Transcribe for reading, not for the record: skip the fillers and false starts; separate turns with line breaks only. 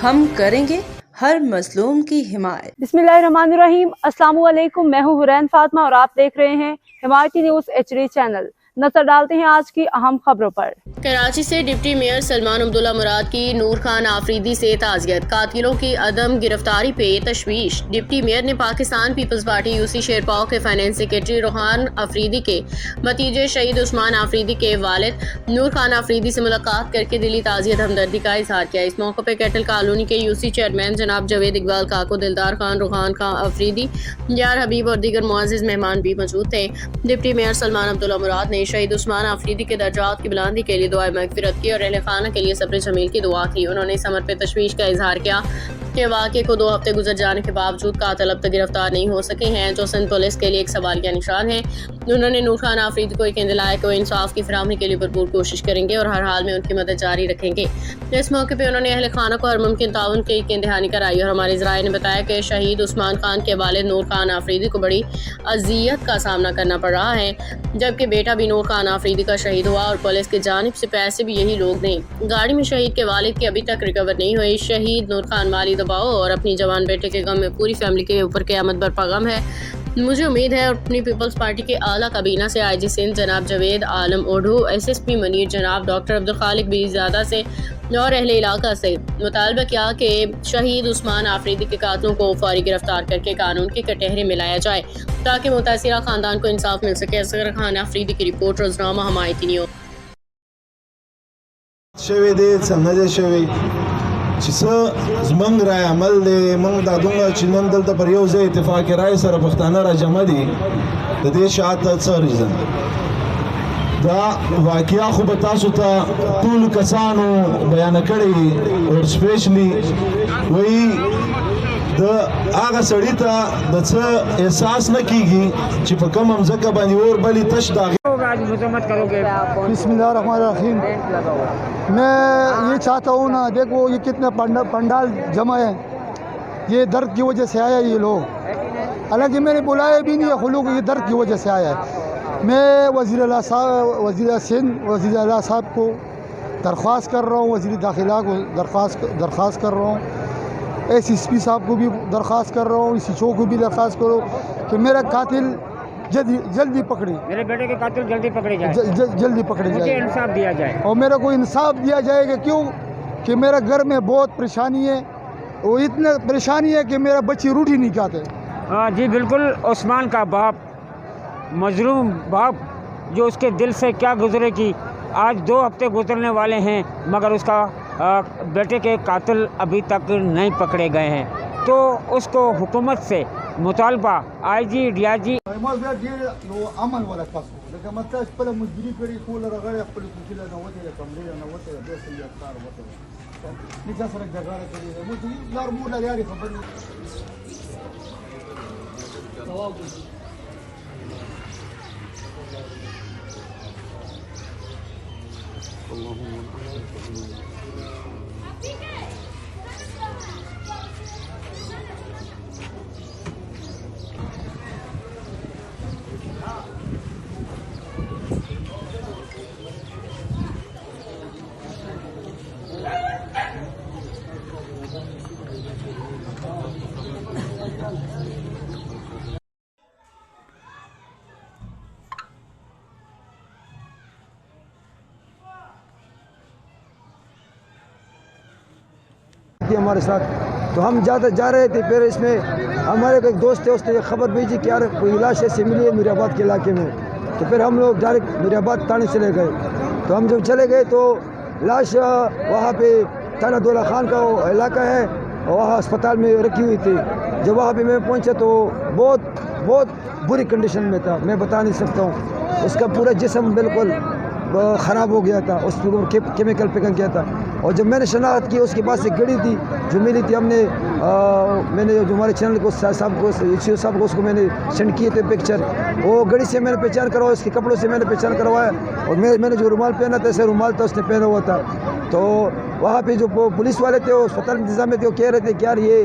ہم کریں گے ہر مظلوم کی حمایت۔
بسم اللہ الرحمن الرحیم۔ السلام علیکم، میں ہوں حرین فاطمہ اور آپ دیکھ رہے ہیں حمایتی نیوز HD چینل۔ نظر ڈالتے ہیں آج کی اہم خبروں پر۔
کراچی سے ڈپٹی میئر سلمان عبداللہ مراد کی نور خان آفریدی سے تعزیت، قاتلوں کی عدم گرفتاری پہ تشویش۔ ڈپٹی میئر نے Pakistan Peoples party UC Sherpao کے فائنینس سیکرٹری روحان آفریدی کے بھتیجے شہید عثمان آفریدی کے والد نور خان آفریدی سے ملاقات کر کے دلی تعزیت ہمدردی کا اظہار کیا۔ اس موقع پہ کیٹل کالونی کے UC چیئرمین جناب جاوید اقبال کاکو، دلدار خان، روحان خان آفریدی، یار حبیب اور دیگر معزز مہمان بھی موجود تھے۔ ڈپٹی میئر سلمان عبداللہ مراد نے شہید عثمان آفریدی کے درجات کی بلندی کے لیے دعائے مغفرت کی اور اہل خانہ کے لیے صبر جمیل کی دعا کی۔ انہوں نے اس امر پہ تشویش کا اظہار کیا کہ واقعے کو 2 ہفتے گزر جانے کے باوجود قاتل اب تک گرفتار نہیں ہو سکے ہیں، جو سندھ پولیس کے لیے ایک سوالیہ نشان ہے۔ انہوں نے نور خان آفریدی کو یقین دلایا کہ وہ انصاف کی فراہمی کے لیے بھرپور کوشش کریں گے اور ہر حال میں ان کی مدد جاری رکھیں گے۔ اس موقع پہ انہوں نے اہل خانہ کو ہر ممکن تعاون کی یقین دہانی کرائی اور ہمارے ذرائع نے بتایا کہ شہید عثمان خان کے والد نور خان آفریدی کو بڑی اذیت کا سامنا کرنا پڑ رہا ہے، جبکہ بیٹا بھی نور خان آفریدی کا شہید ہوا اور پولیس کی جانب سے پیسے بھی یہی لوگ دیں۔ گاڑی میں شہید کے والد کی ابھی تک ریکور نہیں ہوئی۔ شہید نور خان مالی دباؤ اور اپنی جوان بیٹے کے غم میں پوری فیملی کے اوپر قیامت برپا غم ہے۔ مجھے امید ہے اور اپنی پیپلز پارٹی کے اعلیٰ کابینہ سے IG سندھ جناب جاوید عالم اوڈھو، SSP منیر جناب ڈاکٹر عبدالخالق بی زیادہ سے اور اہل علاقہ سے مطالبہ کیا کہ شہید عثمان آفریدی کے قاتلوں کو فوری گرفتار کر کے قانون کے کٹہرے میں لایا جائے تاکہ متاثرہ خاندان کو انصاف مل سکے۔ اصغر خان آفریدی کی رپورٹ، روزنامہ حمایتی نیوز۔
شوی دی څنګه شوی چې څه زمونږ رای عمل دی، موږ دا دومره چې نن دلته پر یو ځای اتفاق رای سره پښتانه را جمع دي، د دې شاته څه ریزن دا واقعیا خو به تاسو ته ټولو کسانو بیانه کړې اور سپیشلی وایي د هغه سړي ته د څه احساس نه کیږي چې په کوم مځکه باندې اور بلې تش د هغې
بسم اللہ الرحمن الرحیم۔ میں یہ چاہتا ہوں نا، دیکھو یہ کتنے پنڈال جمع ہیں، یہ درد کی وجہ سے آیا یہ لوگ، حالانکہ میں نے بلایا بھی نہیں ہے خلوق، یہ درد کی وجہ سے آیا ہے۔ میں وزیر اعلیٰ صاحب، وزیر سندھ وزیر اعلیٰ صاحب کو درخواست کر رہا ہوں، وزیر داخلہ کو درخواست کر رہا ہوں، SSP صاحب کو بھی درخواست کر رہا ہوں، SHO کو بھی درخواست کرو کہ میرا قاتل جلدی پکڑے، میرے بیٹے کے قاتل جلدی پکڑے جائے، جلدی پکڑے جائے، مجھے انصاف دیا جائے اور میرے کو انصاف دیا جائے گا۔ کیوں کہ میرا گھر میں بہت پریشانی ہے، وہ اتنا پریشانی ہے کہ میرا بچی روٹی نہیں کھاتے۔
جی بالکل، عثمان کا باپ، مظلوم باپ، جو اس کے دل سے کیا گزرے گی۔ آج 2 ہفتے گزرنے والے ہیں مگر اس کا بیٹے کے قاتل ابھی تک نہیں پکڑے گئے ہیں، تو اس کو حکومت سے مطالبہ IG DIG
عمل ولا تاسو لکه مته خپل مجبوری کړی ټول رغړې خپل کوچله نه وته کمرې نه وته د سیاست کار وته نشه سره جګړه کوي مو یار مو لري خبرې
ہمارے ساتھ، تو ہم جا رہے تھے، پھر اس میں ہمارے ایک دوست ہے، اس نے یہ خبر بھیجی کہ یار کوئی لاش ایسے ملی ہے میرے آباد کے علاقے میں، تو پھر ہم لوگ ڈائریکٹ میرے آباد تھانے چلے گئے۔ تو ہم جب چلے گئے تو لاش وہاں پہ تھانہ دولہ خان کا وہ علاقہ ہے، وہاں اسپتال میں رکھی ہوئی تھی۔ جب وہاں پہ میں پہنچا تو بہت بری کنڈیشن میں تھا، میں بتا نہیں سکتا ہوں، اس کا پورا جسم بالکل خراب ہو گیا تھا، اس میں کیمیکل پگھل گیا تھا۔ اور جب میں نے شناخت کی، اس کے بعد سے گڑی تھی جو ملی تھی، میں نے جو ہمارے چینل کو صاحب کو HO صاحب کو اس کو میں نے سینڈ کیے تھے پکچر، وہ گڑی سے میں نے پہچان کروایا، اس کے کپڑوں سے میں نے پہچان کروایا، اور میں نے جو رومال پہنا تھا، ایسے رومال تھا اس نے پہنا ہوا تھا۔ تو وہاں پہ جو پولیس والے تھے، وہ اسپتال انتظام میں تھے، وہ کہہ رہے تھے کہ یار یہ